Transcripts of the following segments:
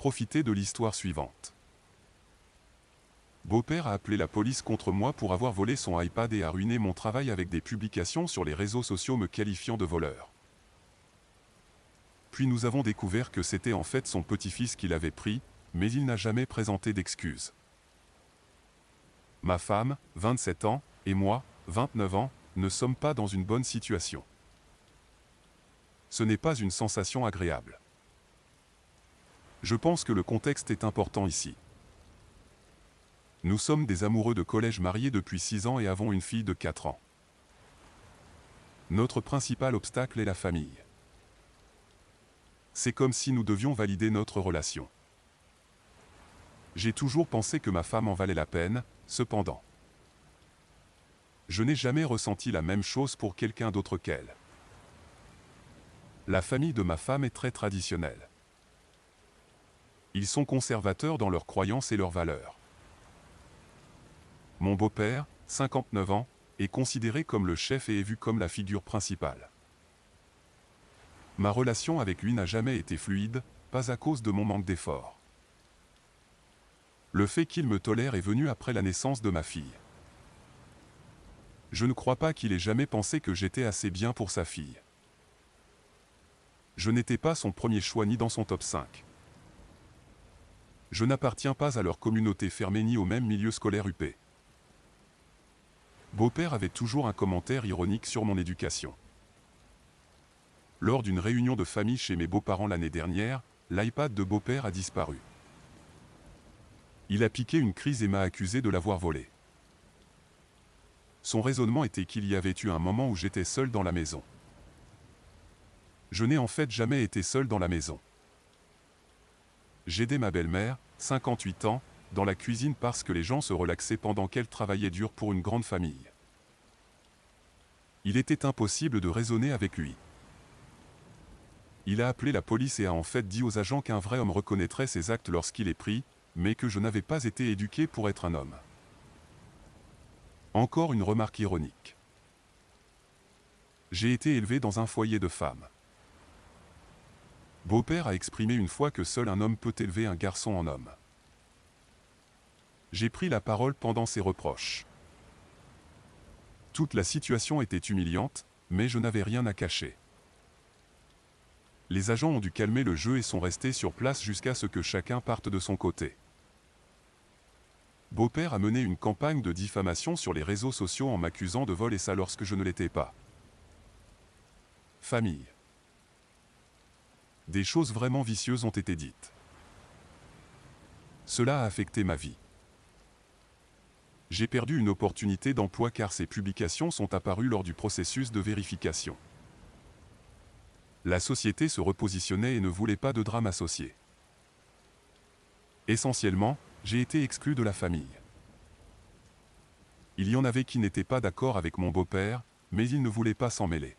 Profitez de l'histoire suivante. Beau-père a appelé la police contre moi pour avoir volé son iPad et a ruiné mon travail avec des publications sur les réseaux sociaux me qualifiant de voleur. Puis nous avons découvert que c'était en fait son petit-fils qui l'avait pris, mais il n'a jamais présenté d'excuses. Ma femme, 27 ans, et moi, 29 ans, ne sommes pas dans une bonne situation. Ce n'est pas une sensation agréable. Je pense que le contexte est important ici. Nous sommes des amoureux de collège mariés depuis 6 ans et avons une fille de 4 ans. Notre principal obstacle est la famille. C'est comme si nous devions valider notre relation. J'ai toujours pensé que ma femme en valait la peine, cependant. Je n'ai jamais ressenti la même chose pour quelqu'un d'autre qu'elle. La famille de ma femme est très traditionnelle. Ils sont conservateurs dans leurs croyances et leurs valeurs. Mon beau-père, 59 ans, est considéré comme le chef et est vu comme la figure principale. Ma relation avec lui n'a jamais été fluide, pas à cause de mon manque d'effort. Le fait qu'il me tolère est venu après la naissance de ma fille. Je ne crois pas qu'il ait jamais pensé que j'étais assez bien pour sa fille. Je n'étais pas son premier choix ni dans son top 5. Je n'appartiens pas à leur communauté fermée ni au même milieu scolaire UP. Beau-père avait toujours un commentaire ironique sur mon éducation. Lors d'une réunion de famille chez mes beaux-parents l'année dernière, l'iPad de beau-père a disparu. Il a piqué une crise et m'a accusé de l'avoir volé. Son raisonnement était qu'il y avait eu un moment où j'étais seul dans la maison. Je n'ai en fait jamais été seul dans la maison. J'aidais ma belle-mère, 58 ans, dans la cuisine parce que les gens se relaxaient pendant qu'elle travaillait dur pour une grande famille. Il était impossible de raisonner avec lui. Il a appelé la police et a en fait dit aux agents qu'un vrai homme reconnaîtrait ses actes lorsqu'il est pris, mais que je n'avais pas été éduqué pour être un homme. Encore une remarque ironique. J'ai été élevé dans un foyer de femmes. Beau-père a exprimé une fois que seul un homme peut élever un garçon en homme. J'ai pris la parole pendant ces reproches. Toute la situation était humiliante, mais je n'avais rien à cacher. Les agents ont dû calmer le jeu et sont restés sur place jusqu'à ce que chacun parte de son côté. Beau-père a mené une campagne de diffamation sur les réseaux sociaux en m'accusant de vol et ça lorsque je ne l'étais pas. Famille. Des choses vraiment vicieuses ont été dites. Cela a affecté ma vie. J'ai perdu une opportunité d'emploi car ces publications sont apparues lors du processus de vérification. La société se repositionnait et ne voulait pas de drame associé. Essentiellement, j'ai été exclu de la famille. Il y en avait qui n'étaient pas d'accord avec mon beau-père, mais ils ne voulaient pas s'en mêler.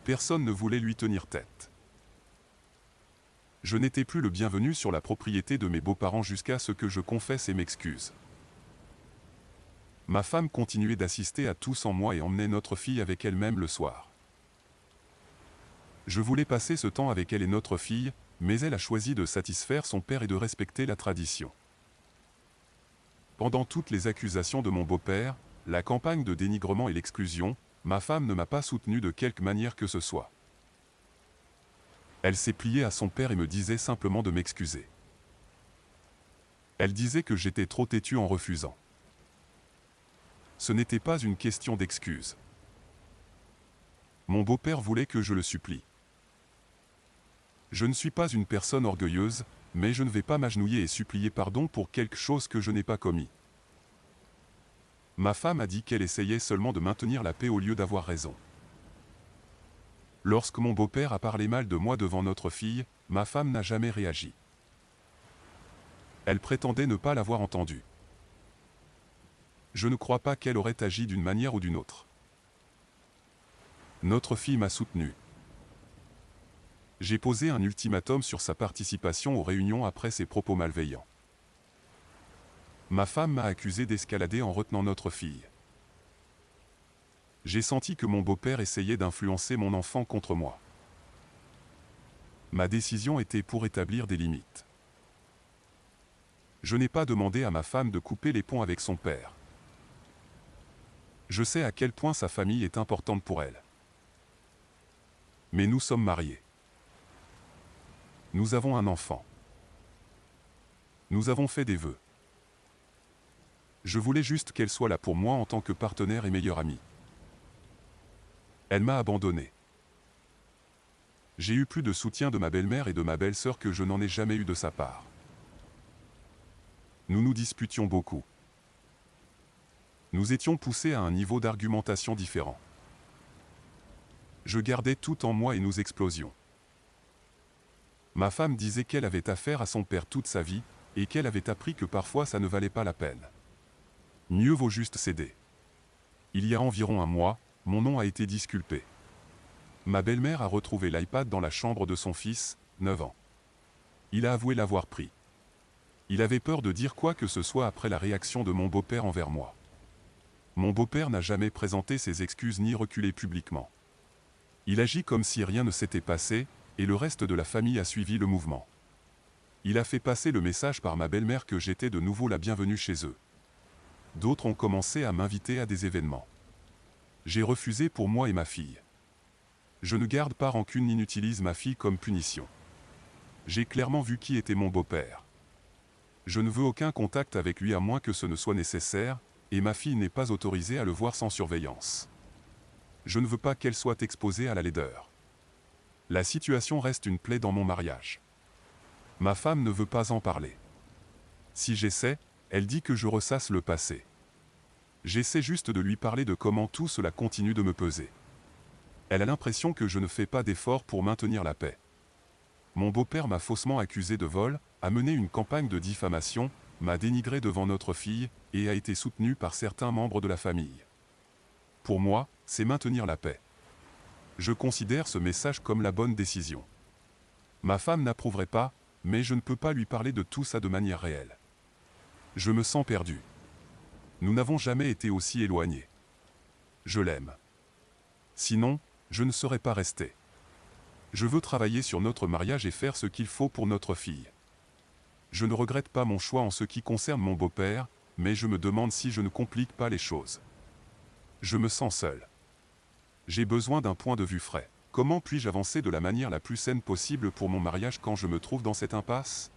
Personne ne voulait lui tenir tête. Je n'étais plus le bienvenu sur la propriété de mes beaux-parents jusqu'à ce que je confesse et m'excuse. Ma femme continuait d'assister à tout sans moi et emmenait notre fille avec elle-même le soir. Je voulais passer ce temps avec elle et notre fille, mais elle a choisi de satisfaire son père et de respecter la tradition. Pendant toutes les accusations de mon beau-père, la campagne de dénigrement et l'exclusion, ma femme ne m'a pas soutenu de quelque manière que ce soit. Elle s'est pliée à son père et me disait simplement de m'excuser. Elle disait que j'étais trop têtu en refusant. Ce n'était pas une question d'excuse. Mon beau-père voulait que je le supplie. Je ne suis pas une personne orgueilleuse, mais je ne vais pas m'agenouiller et supplier pardon pour quelque chose que je n'ai pas commis. Ma femme a dit qu'elle essayait seulement de maintenir la paix au lieu d'avoir raison. Lorsque mon beau-père a parlé mal de moi devant notre fille, ma femme n'a jamais réagi. Elle prétendait ne pas l'avoir entendu. Je ne crois pas qu'elle aurait agi d'une manière ou d'une autre. Notre fille m'a soutenu. J'ai posé un ultimatum sur sa participation aux réunions après ses propos malveillants. Ma femme m'a accusé d'escalader en retenant notre fille. J'ai senti que mon beau-père essayait d'influencer mon enfant contre moi. Ma décision était pour établir des limites. Je n'ai pas demandé à ma femme de couper les ponts avec son père. Je sais à quel point sa famille est importante pour elle. Mais nous sommes mariés. Nous avons un enfant. Nous avons fait des vœux. Je voulais juste qu'elle soit là pour moi en tant que partenaire et meilleure amie. Elle m'a abandonné. J'ai eu plus de soutien de ma belle-mère et de ma belle-sœur que je n'en ai jamais eu de sa part. Nous nous disputions beaucoup. Nous étions poussés à un niveau d'argumentation différent. Je gardais tout en moi et nous explosions. Ma femme disait qu'elle avait affaire à son père toute sa vie, et qu'elle avait appris que parfois ça ne valait pas la peine. Mieux vaut juste céder. Il y a environ un mois, mon nom a été disculpé. Ma belle-mère a retrouvé l'iPad dans la chambre de son fils, 9 ans. Il a avoué l'avoir pris. Il avait peur de dire quoi que ce soit après la réaction de mon beau-père envers moi. Mon beau-père n'a jamais présenté ses excuses ni reculé publiquement. Il agit comme si rien ne s'était passé, et le reste de la famille a suivi le mouvement. Il a fait passer le message par ma belle-mère que j'étais de nouveau la bienvenue chez eux. D'autres ont commencé à m'inviter à des événements. J'ai refusé pour moi et ma fille. Je ne garde pas rancune ni n'utilise ma fille comme punition. J'ai clairement vu qui était mon beau-père. Je ne veux aucun contact avec lui à moins que ce ne soit nécessaire, et ma fille n'est pas autorisée à le voir sans surveillance. Je ne veux pas qu'elle soit exposée à la laideur. La situation reste une plaie dans mon mariage. Ma femme ne veut pas en parler. Si j'essaie, elle dit que je ressasse le passé. J'essaie juste de lui parler de comment tout cela continue de me peser. Elle a l'impression que je ne fais pas d'efforts pour maintenir la paix. Mon beau-père m'a faussement accusé de vol, a mené une campagne de diffamation, m'a dénigré devant notre fille, et a été soutenu par certains membres de la famille. Pour moi, c'est maintenir la paix. Je considère ce message comme la bonne décision. Ma femme n'approuverait pas, mais je ne peux pas lui parler de tout ça de manière réelle. Je me sens perdu. Nous n'avons jamais été aussi éloignés. Je l'aime. Sinon, je ne serais pas resté. Je veux travailler sur notre mariage et faire ce qu'il faut pour notre fille. Je ne regrette pas mon choix en ce qui concerne mon beau-père, mais je me demande si je ne complique pas les choses. Je me sens seul. J'ai besoin d'un point de vue frais. Comment puis-je avancer de la manière la plus saine possible pour mon mariage quand je me trouve dans cette impasse?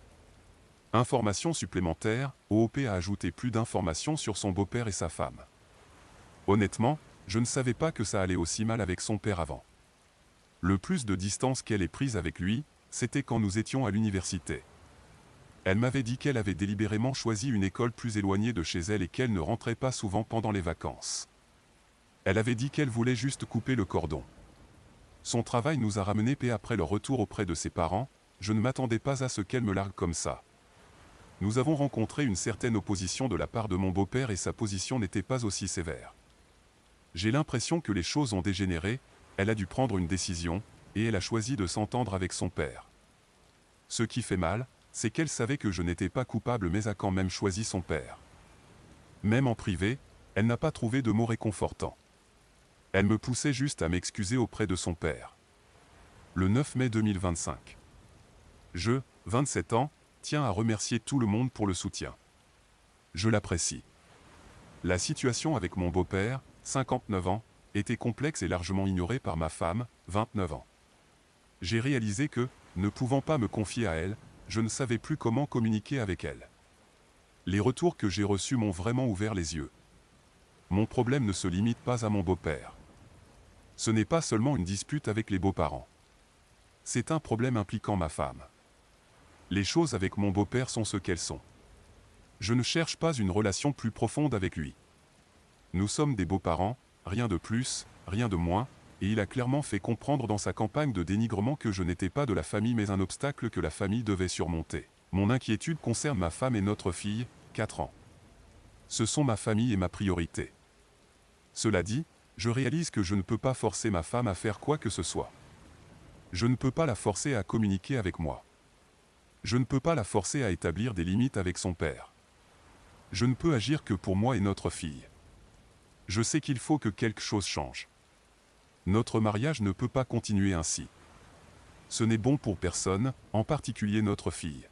Information supplémentaire, OOP a ajouté plus d'informations sur son beau-père et sa femme. Honnêtement, je ne savais pas que ça allait aussi mal avec son père avant. Le plus de distance qu'elle ait prise avec lui, c'était quand nous étions à l'université. Elle m'avait dit qu'elle avait délibérément choisi une école plus éloignée de chez elle et qu'elle ne rentrait pas souvent pendant les vacances. Elle avait dit qu'elle voulait juste couper le cordon. Son travail nous a ramenés paix après leur retour auprès de ses parents, je ne m'attendais pas à ce qu'elle me largue comme ça. Nous avons rencontré une certaine opposition de la part de mon beau-père et sa position n'était pas aussi sévère. J'ai l'impression que les choses ont dégénéré, elle a dû prendre une décision, et elle a choisi de s'entendre avec son père. Ce qui fait mal, c'est qu'elle savait que je n'étais pas coupable mais a quand même choisi son père. Même en privé, elle n'a pas trouvé de mots réconfortants. Elle me poussait juste à m'excuser auprès de son père. Le 9 mai 2025. Je, 27 ans, tiens à remercier tout le monde pour le soutien. Je l'apprécie. La situation avec mon beau-père, 59 ans, était complexe et largement ignorée par ma femme, 29 ans. J'ai réalisé que, ne pouvant pas me confier à elle, je ne savais plus comment communiquer avec elle. Les retours que j'ai reçus m'ont vraiment ouvert les yeux. Mon problème ne se limite pas à mon beau-père. Ce n'est pas seulement une dispute avec les beaux-parents. C'est un problème impliquant ma femme. Les choses avec mon beau-père sont ce qu'elles sont. Je ne cherche pas une relation plus profonde avec lui. Nous sommes des beaux-parents, rien de plus, rien de moins, et il a clairement fait comprendre dans sa campagne de dénigrement que je n'étais pas de la famille mais un obstacle que la famille devait surmonter. Mon inquiétude concerne ma femme et notre fille, 4 ans. Ce sont ma famille et ma priorité. Cela dit, je réalise que je ne peux pas forcer ma femme à faire quoi que ce soit. Je ne peux pas la forcer à communiquer avec moi. Je ne peux pas la forcer à établir des limites avec son père. Je ne peux agir que pour moi et notre fille. Je sais qu'il faut que quelque chose change. Notre mariage ne peut pas continuer ainsi. Ce n'est bon pour personne, en particulier notre fille.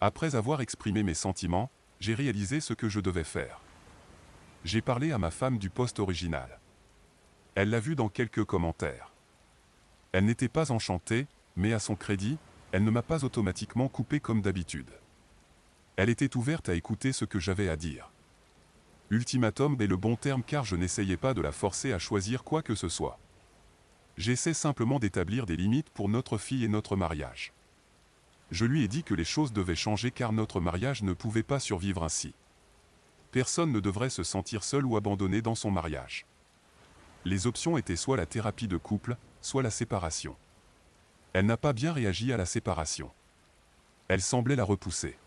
Après avoir exprimé mes sentiments, j'ai réalisé ce que je devais faire. J'ai parlé à ma femme du post original. Elle l'a vu dans quelques commentaires. Elle n'était pas enchantée, mais à son crédit, elle ne m'a pas automatiquement coupé comme d'habitude. Elle était ouverte à écouter ce que j'avais à dire. Ultimatum est le bon terme car je n'essayais pas de la forcer à choisir quoi que ce soit. J'essaie simplement d'établir des limites pour notre fille et notre mariage. Je lui ai dit que les choses devaient changer car notre mariage ne pouvait pas survivre ainsi. Personne ne devrait se sentir seul ou abandonné dans son mariage. Les options étaient soit la thérapie de couple, soit la séparation. Elle n'a pas bien réagi à la séparation. Elle semblait la repousser.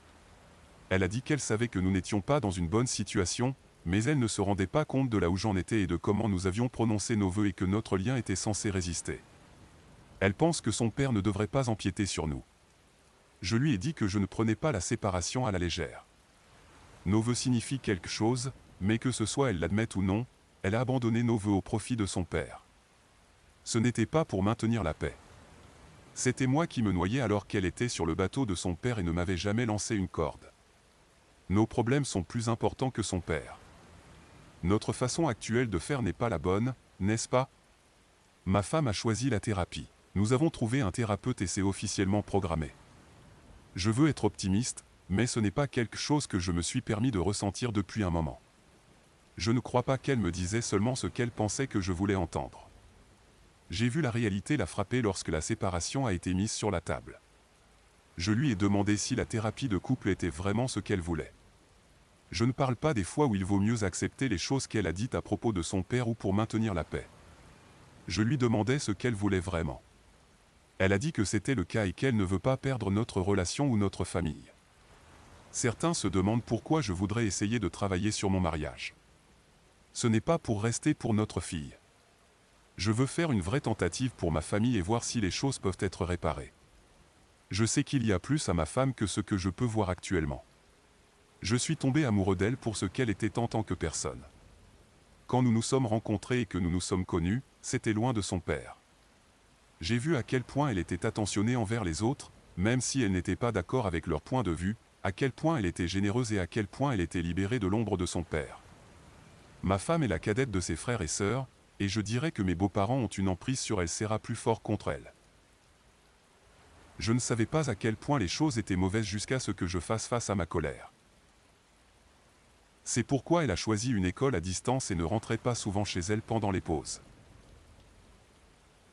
Elle a dit qu'elle savait que nous n'étions pas dans une bonne situation, mais elle ne se rendait pas compte de là où j'en étais et de comment nous avions prononcé nos vœux et que notre lien était censé résister. Elle pense que son père ne devrait pas empiéter sur nous. Je lui ai dit que je ne prenais pas la séparation à la légère. Nos vœux signifient quelque chose, mais que ce soit elle l'admette ou non, elle a abandonné nos vœux au profit de son père. Ce n'était pas pour maintenir la paix. C'était moi qui me noyais alors qu'elle était sur le bateau de son père et ne m'avait jamais lancé une corde. Nos problèmes sont plus importants que son père. Notre façon actuelle de faire n'est pas la bonne, n'est-ce pas? Ma femme a choisi la thérapie. Nous avons trouvé un thérapeute et c'est officiellement programmé. Je veux être optimiste, mais ce n'est pas quelque chose que je me suis permis de ressentir depuis un moment. Je ne crois pas qu'elle me disait seulement ce qu'elle pensait que je voulais entendre. J'ai vu la réalité la frapper lorsque la séparation a été mise sur la table. Je lui ai demandé si la thérapie de couple était vraiment ce qu'elle voulait. Je ne parle pas des fois où il vaut mieux accepter les choses qu'elle a dites à propos de son père ou pour maintenir la paix. Je lui demandais ce qu'elle voulait vraiment. Elle a dit que c'était le cas et qu'elle ne veut pas perdre notre relation ou notre famille. Certains se demandent pourquoi je voudrais essayer de travailler sur mon mariage. Ce n'est pas pour rester pour notre fille. Je veux faire une vraie tentative pour ma famille et voir si les choses peuvent être réparées. Je sais qu'il y a plus à ma femme que ce que je peux voir actuellement. Je suis tombé amoureux d'elle pour ce qu'elle était en tant que personne. Quand nous nous sommes rencontrés et que nous nous sommes connus, c'était loin de son père. J'ai vu à quel point elle était attentionnée envers les autres, même si elle n'était pas d'accord avec leur point de vue, à quel point elle était généreuse et à quel point elle était libérée de l'ombre de son père. Ma femme est la cadette de ses frères et sœurs, et je dirais que mes beaux-parents ont une emprise sur elle serra plus fort contre elle. Je ne savais pas à quel point les choses étaient mauvaises jusqu'à ce que je fasse face à ma colère. C'est pourquoi elle a choisi une école à distance et ne rentrait pas souvent chez elle pendant les pauses.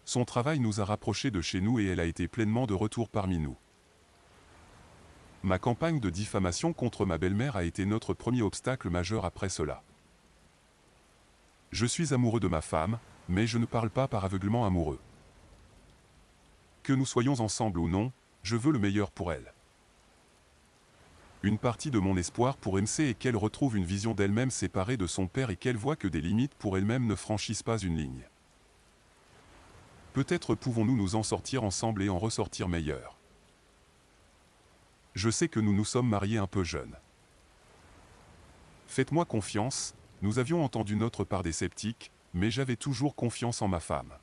Son travail nous a rapprochés de chez nous et elle a été pleinement de retour parmi nous. Ma campagne de diffamation contre ma belle-mère a été notre premier obstacle majeur après cela. Je suis amoureux de ma femme, mais je ne parle pas par aveuglement amoureux. Que nous soyons ensemble ou non, je veux le meilleur pour elle. Une partie de mon espoir pour MC est qu'elle retrouve une vision d'elle-même séparée de son père et qu'elle voit que des limites pour elle-même ne franchissent pas une ligne. Peut-être pouvons-nous nous en sortir ensemble et en ressortir meilleurs. Je sais que nous nous sommes mariés un peu jeunes. Faites-moi confiance, nous avions entendu notre part des sceptiques, mais j'avais toujours confiance en ma femme.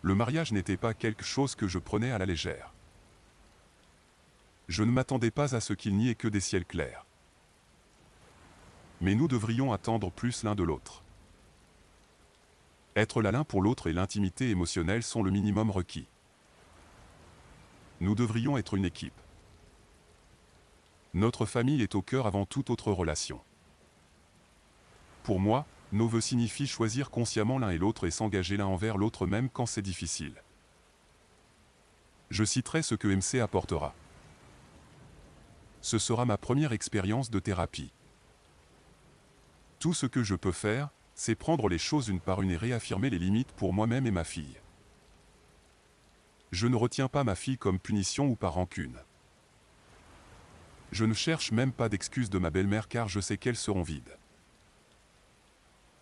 Le mariage n'était pas quelque chose que je prenais à la légère. Je ne m'attendais pas à ce qu'il n'y ait que des ciels clairs. Mais nous devrions attendre plus l'un de l'autre. Être là l'un pour l'autre et l'intimité émotionnelle sont le minimum requis. Nous devrions être une équipe. Notre famille est au cœur avant toute autre relation. Pour moi, nos vœux signifient choisir consciemment l'un et l'autre et s'engager l'un envers l'autre même quand c'est difficile. Je citerai ce que MC apportera. Ce sera ma première expérience de thérapie. Tout ce que je peux faire, c'est prendre les choses une par une et réaffirmer les limites pour moi-même et ma fille. Je ne retiens pas ma fille comme punition ou par rancune. Je ne cherche même pas d'excuses de ma belle-mère car je sais qu'elles seront vides.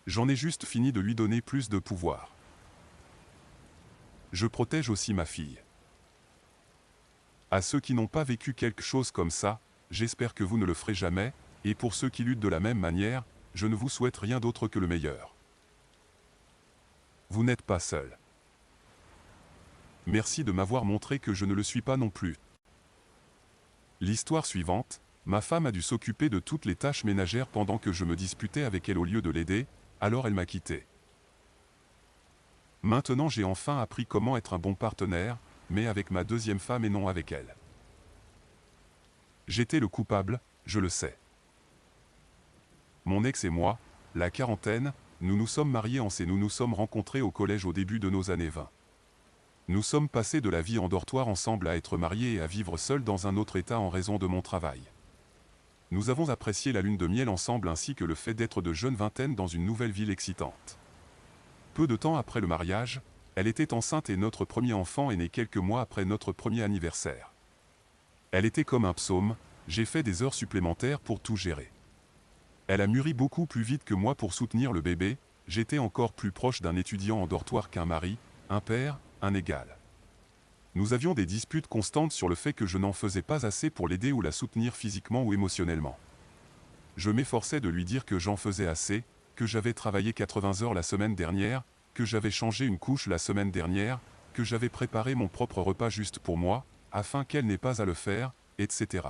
J'en ai juste fini de lui donner plus de pouvoir. Je protège aussi ma fille. À ceux qui n'ont pas vécu quelque chose comme ça, j'espère que vous ne le ferez jamais, et pour ceux qui luttent de la même manière, je ne vous souhaite rien d'autre que le meilleur. Vous n'êtes pas seul. Merci de m'avoir montré que je ne le suis pas non plus. L'histoire suivante, ma femme a dû s'occuper de toutes les tâches ménagères pendant que je me disputais avec elle au lieu de l'aider, alors elle m'a quitté. Maintenant j'ai enfin appris comment être un bon partenaire, mais avec ma deuxième femme et non avec elle. J'étais le coupable, je le sais. Mon ex et moi, la quarantaine, nous nous sommes mariés en et nous nous sommes rencontrés au collège au début de nos années 20. Nous sommes passés de la vie en dortoir ensemble à être mariés et à vivre seuls dans un autre état en raison de mon travail. Nous avons apprécié la lune de miel ensemble ainsi que le fait d'être de jeunes vingtaines dans une nouvelle ville excitante. Peu de temps après le mariage, elle était enceinte et notre premier enfant est né quelques mois après notre premier anniversaire. Elle était comme un psaume, j'ai fait des heures supplémentaires pour tout gérer. Elle a mûri beaucoup plus vite que moi pour soutenir le bébé, j'étais encore plus proche d'un étudiant en dortoir qu'un mari, un père, un égal. Nous avions des disputes constantes sur le fait que je n'en faisais pas assez pour l'aider ou la soutenir physiquement ou émotionnellement. Je m'efforçais de lui dire que j'en faisais assez, que j'avais travaillé 80 heures la semaine dernière, que j'avais changé une couche la semaine dernière, que j'avais préparé mon propre repas juste pour moi, afin qu'elle n'ait pas à le faire, etc.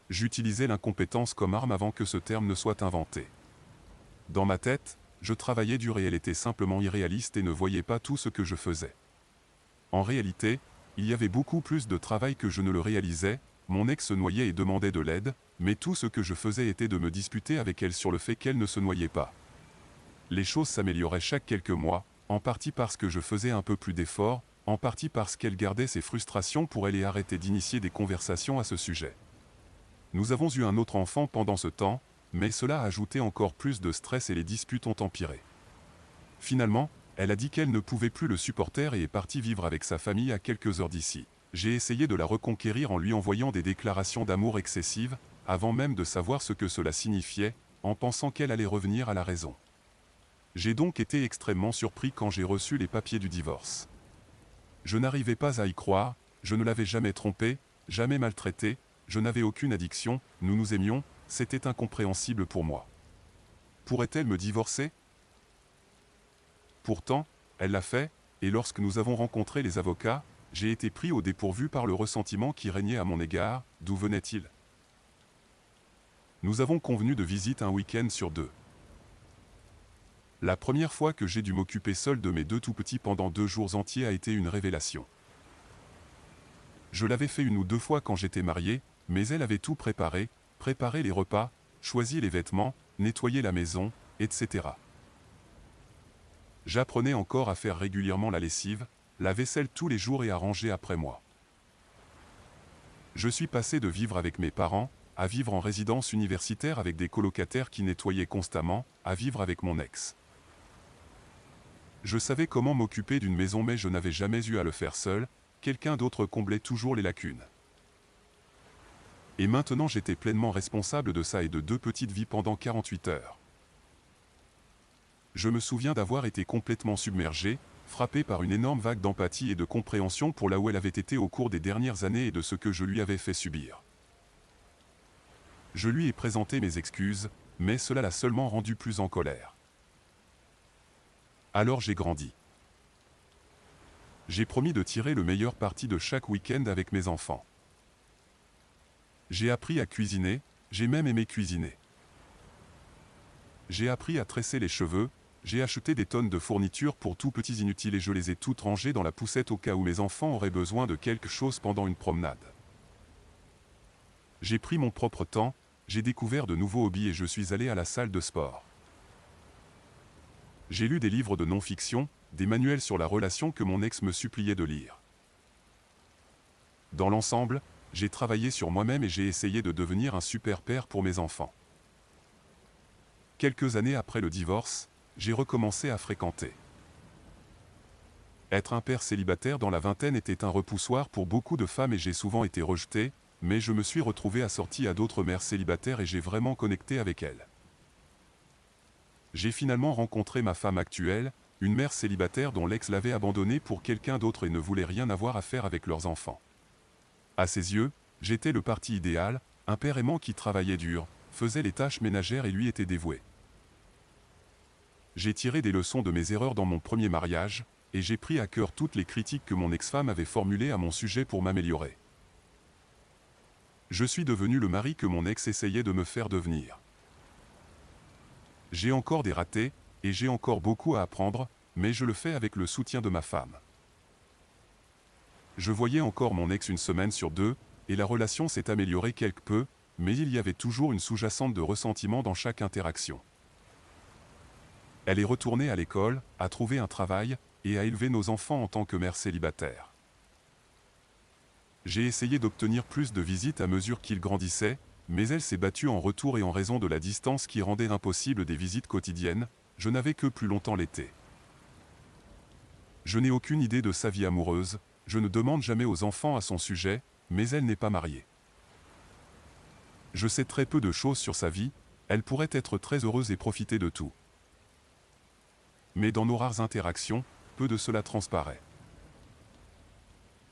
J'utilisais l'incompétence comme arme avant que ce terme ne soit inventé. Dans ma tête, je travaillais dur et elle était simplement irréaliste et ne voyait pas tout ce que je faisais. En réalité, il y avait beaucoup plus de travail que je ne le réalisais, mon ex se noyait et demandait de l'aide, mais tout ce que je faisais était de me disputer avec elle sur le fait qu'elle ne se noyait pas. Les choses s'amélioraient chaque quelques mois, en partie parce que je faisais un peu plus d'efforts, en partie parce qu'elle gardait ses frustrations pour elle et arrêtait d'initier des conversations à ce sujet. Nous avons eu un autre enfant pendant ce temps, mais cela a ajouté encore plus de stress et les disputes ont empiré. Finalement, elle a dit qu'elle ne pouvait plus le supporter et est partie vivre avec sa famille à quelques heures d'ici. J'ai essayé de la reconquérir en lui envoyant des déclarations d'amour excessives, avant même de savoir ce que cela signifiait, en pensant qu'elle allait revenir à la raison. J'ai donc été extrêmement surpris quand j'ai reçu les papiers du divorce. Je n'arrivais pas à y croire, je ne l'avais jamais trompée, jamais maltraitée, je n'avais aucune addiction, nous nous aimions, c'était incompréhensible pour moi. Pourrait-elle me divorcer ? Pourtant, elle l'a fait, et lorsque nous avons rencontré les avocats, j'ai été pris au dépourvu par le ressentiment qui régnait à mon égard, d'où venait-il ? Nous avons convenu de visite un week-end sur 2. La première fois que j'ai dû m'occuper seul de mes 2 tout-petits pendant 2 jours entiers a été une révélation. Je l'avais fait 1 ou 2 fois quand j'étais marié, mais elle avait tout préparé les repas, choisi les vêtements, nettoyé la maison, etc. J'apprenais encore à faire régulièrement la lessive, la vaisselle tous les jours et à ranger après moi. Je suis passé de vivre avec mes parents, à vivre en résidence universitaire avec des colocataires qui nettoyaient constamment, à vivre avec mon ex. Je savais comment m'occuper d'une maison mais je n'avais jamais eu à le faire seul, quelqu'un d'autre comblait toujours les lacunes. Et maintenant j'étais pleinement responsable de ça et de 2 petites vies pendant 48 heures. Je me souviens d'avoir été complètement submergé, frappé par une énorme vague d'empathie et de compréhension pour là où elle avait été au cours des dernières années et de ce que je lui avais fait subir. Je lui ai présenté mes excuses, mais cela l'a seulement rendu plus en colère. Alors j'ai grandi. J'ai promis de tirer le meilleur parti de chaque week-end avec mes enfants. J'ai appris à cuisiner, j'ai même aimé cuisiner. J'ai appris à tresser les cheveux, j'ai acheté des tonnes de fournitures pour tout petits inutiles et je les ai toutes rangées dans la poussette au cas où mes enfants auraient besoin de quelque chose pendant une promenade. J'ai pris mon propre temps, j'ai découvert de nouveaux hobbies et je suis allé à la salle de sport. J'ai lu des livres de non-fiction, des manuels sur la relation que mon ex me suppliait de lire. Dans l'ensemble, j'ai travaillé sur moi-même et j'ai essayé de devenir un super père pour mes enfants. Quelques années après le divorce, j'ai recommencé à fréquenter. Être un père célibataire dans la vingtaine était un repoussoir pour beaucoup de femmes et j'ai souvent été rejeté, mais je me suis retrouvé assorti à d'autres mères célibataires et j'ai vraiment connecté avec elles. J'ai finalement rencontré ma femme actuelle, une mère célibataire dont l'ex l'avait abandonnée pour quelqu'un d'autre et ne voulait rien avoir à faire avec leurs enfants. À ses yeux, j'étais le parti idéal, un père aimant qui travaillait dur, faisait les tâches ménagères et lui était dévoué. J'ai tiré des leçons de mes erreurs dans mon premier mariage, et j'ai pris à cœur toutes les critiques que mon ex-femme avait formulées à mon sujet pour m'améliorer. Je suis devenu le mari que mon ex essayait de me faire devenir. J'ai encore des ratés, et j'ai encore beaucoup à apprendre, mais je le fais avec le soutien de ma femme. Je voyais encore mon ex une semaine sur deux, et la relation s'est améliorée quelque peu, mais il y avait toujours une sous-jacente de ressentiment dans chaque interaction. Elle est retournée à l'école, a trouvé un travail, et a élevé nos enfants en tant que mère célibataire. J'ai essayé d'obtenir plus de visites à mesure qu'ils grandissaient, mais elle s'est battue en retour et en raison de la distance qui rendait impossible des visites quotidiennes, je n'avais que plus longtemps l'été. Je n'ai aucune idée de sa vie amoureuse, je ne demande jamais aux enfants à son sujet, mais elle n'est pas mariée. Je sais très peu de choses sur sa vie, elle pourrait être très heureuse et profiter de tout. Mais dans nos rares interactions, peu de cela transparaît.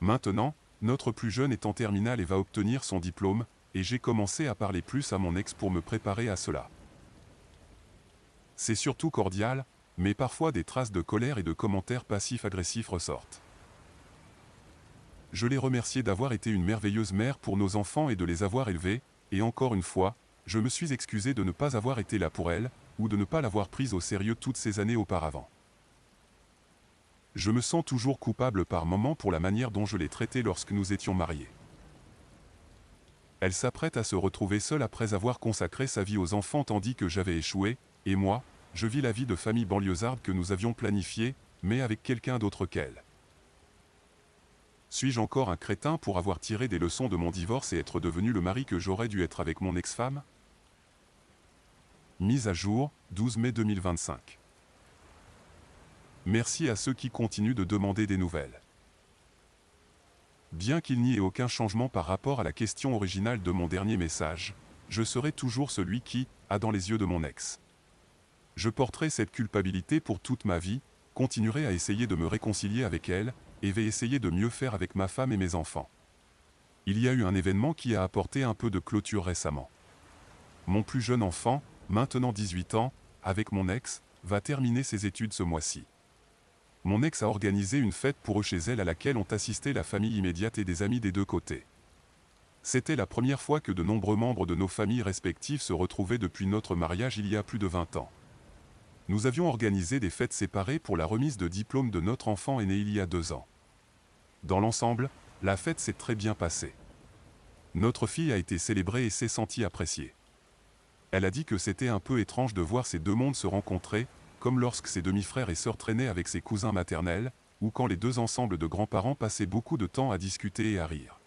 Maintenant, notre plus jeune est en terminale et va obtenir son diplôme, et j'ai commencé à parler plus à mon ex pour me préparer à cela. C'est surtout cordial, mais parfois des traces de colère et de commentaires passifs-agressifs ressortent. Je l'ai remerciée d'avoir été une merveilleuse mère pour nos enfants et de les avoir élevés, et encore une fois, je me suis excusé de ne pas avoir été là pour elle, ou de ne pas l'avoir prise au sérieux toutes ces années auparavant. Je me sens toujours coupable par moments pour la manière dont je l'ai traitée lorsque nous étions mariés. Elle s'apprête à se retrouver seule après avoir consacré sa vie aux enfants tandis que j'avais échoué, et moi, je vis la vie de famille banlieusarde que nous avions planifiée, mais avec quelqu'un d'autre qu'elle. Suis-je encore un crétin pour avoir tiré des leçons de mon divorce et être devenu le mari que j'aurais dû être avec mon ex-femme? Mise à jour, 12 mai 2025. Merci à ceux qui continuent de demander des nouvelles. Bien qu'il n'y ait aucun changement par rapport à la question originale de mon dernier message, je serai toujours celui qui a dans les yeux de mon ex. Je porterai cette culpabilité pour toute ma vie, continuerai à essayer de me réconcilier avec elle, et vais essayer de mieux faire avec ma femme et mes enfants. Il y a eu un événement qui a apporté un peu de clôture récemment. Mon plus jeune enfant, maintenant 18 ans, avec mon ex, va terminer ses études ce mois-ci. Mon ex a organisé une fête pour eux chez elle à laquelle ont assisté la famille immédiate et des amis des deux côtés. C'était la première fois que de nombreux membres de nos familles respectives se retrouvaient depuis notre mariage il y a plus de 20 ans. Nous avions organisé des fêtes séparées pour la remise de diplôme de notre enfant aîné il y a 2 ans. Dans l'ensemble, la fête s'est très bien passée. Notre fille a été célébrée et s'est sentie appréciée. Elle a dit que c'était un peu étrange de voir ces deux mondes se rencontrer, comme lorsque ses demi-frères et sœurs traînaient avec ses cousins maternels, ou quand les deux ensembles de grands-parents passaient beaucoup de temps à discuter et à rire.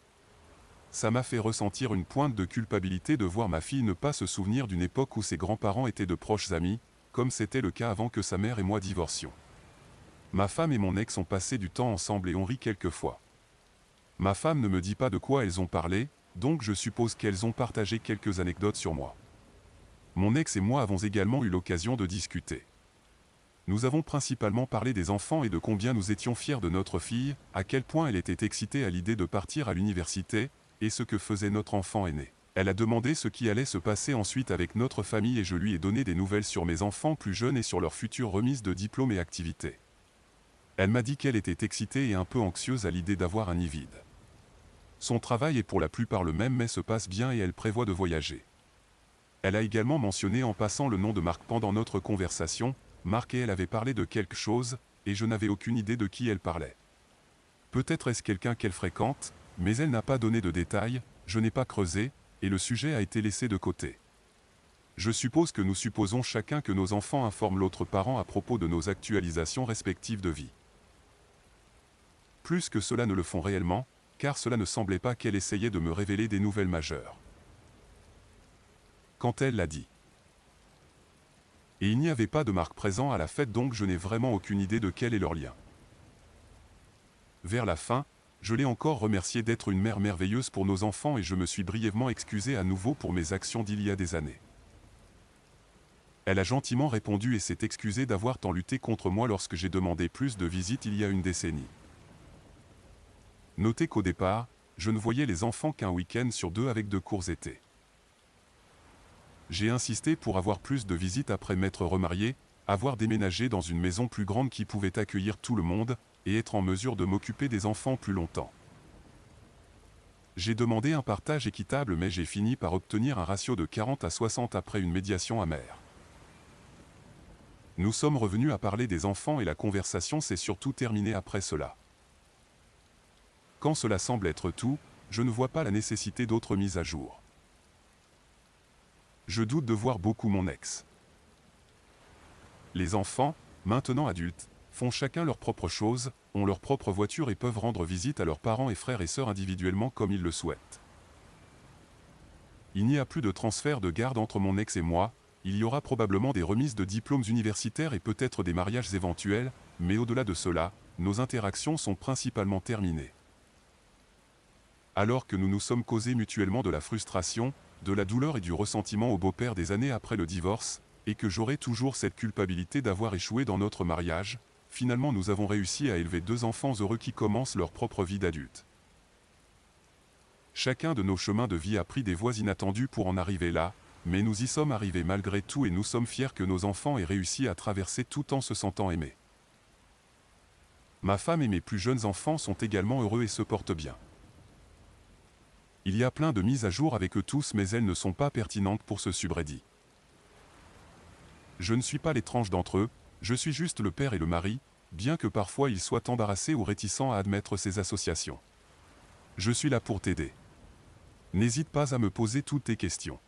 Ça m'a fait ressentir une pointe de culpabilité de voir ma fille ne pas se souvenir d'une époque où ses grands-parents étaient de proches amis, comme c'était le cas avant que sa mère et moi divorcions. Ma femme et mon ex ont passé du temps ensemble et ont ri quelquefois. Ma femme ne me dit pas de quoi elles ont parlé, donc je suppose qu'elles ont partagé quelques anecdotes sur moi. Mon ex et moi avons également eu l'occasion de discuter. Nous avons principalement parlé des enfants et de combien nous étions fiers de notre fille, à quel point elle était excitée à l'idée de partir à l'université, et ce que faisait notre enfant aîné. Elle a demandé ce qui allait se passer ensuite avec notre famille et je lui ai donné des nouvelles sur mes enfants plus jeunes et sur leur future remise de diplôme et activités. Elle m'a dit qu'elle était excitée et un peu anxieuse à l'idée d'avoir un nid vide. Son travail est pour la plupart le même mais se passe bien et elle prévoit de voyager. Elle a également mentionné en passant le nom de Marc pendant notre conversation. Marc et elle avaient parlé de quelque chose, et je n'avais aucune idée de qui elle parlait. Peut-être est-ce quelqu'un qu'elle fréquente, mais elle n'a pas donné de détails, je n'ai pas creusé, et le sujet a été laissé de côté. Je suppose que nous supposons chacun que nos enfants informent l'autre parent à propos de nos actualisations respectives de vie. Plus que cela ne le font réellement, car cela ne semblait pas qu'elle essayait de me révéler des nouvelles majeures. Quand elle l'a dit. Et il n'y avait pas de Marc présent à la fête donc je n'ai vraiment aucune idée de quel est leur lien. Vers la fin, je l'ai encore remerciée d'être une mère merveilleuse pour nos enfants et je me suis brièvement excusé à nouveau pour mes actions d'il y a des années. Elle a gentiment répondu et s'est excusée d'avoir tant lutté contre moi lorsque j'ai demandé plus de visites il y a une décennie. Notez qu'au départ, je ne voyais les enfants qu'un week-end sur 2 avec de courts étés. J'ai insisté pour avoir plus de visites après m'être remarié, avoir déménagé dans une maison plus grande qui pouvait accueillir tout le monde, et être en mesure de m'occuper des enfants plus longtemps. J'ai demandé un partage équitable mais j'ai fini par obtenir un ratio de 40 à 60 après une médiation amère. Nous sommes revenus à parler des enfants et la conversation s'est surtout terminée après cela. Quand cela semble être tout, je ne vois pas la nécessité d'autres mises à jour. Je doute de voir beaucoup mon ex. Les enfants, maintenant adultes, font chacun leur propre chose, ont leur propre voiture et peuvent rendre visite à leurs parents et frères et sœurs individuellement comme ils le souhaitent. Il n'y a plus de transfert de garde entre mon ex et moi, il y aura probablement des remises de diplômes universitaires et peut-être des mariages éventuels, mais au-delà de cela, nos interactions sont principalement terminées. Alors que nous nous sommes causés mutuellement de la frustration, de la douleur et du ressentiment au beau-père des années après le divorce, et que j'aurai toujours cette culpabilité d'avoir échoué dans notre mariage, finalement nous avons réussi à élever 2 enfants heureux qui commencent leur propre vie d'adulte. Chacun de nos chemins de vie a pris des voies inattendues pour en arriver là, mais nous y sommes arrivés malgré tout et nous sommes fiers que nos enfants aient réussi à traverser tout en se sentant aimés. Ma femme et mes plus jeunes enfants sont également heureux et se portent bien. Il y a plein de mises à jour avec eux tous mais elles ne sont pas pertinentes pour ce subreddit. Je ne suis pas l'étrange d'entre eux, je suis juste le père et le mari, bien que parfois ils soient embarrassés ou réticents à admettre ces associations. Je suis là pour t'aider. N'hésite pas à me poser toutes tes questions.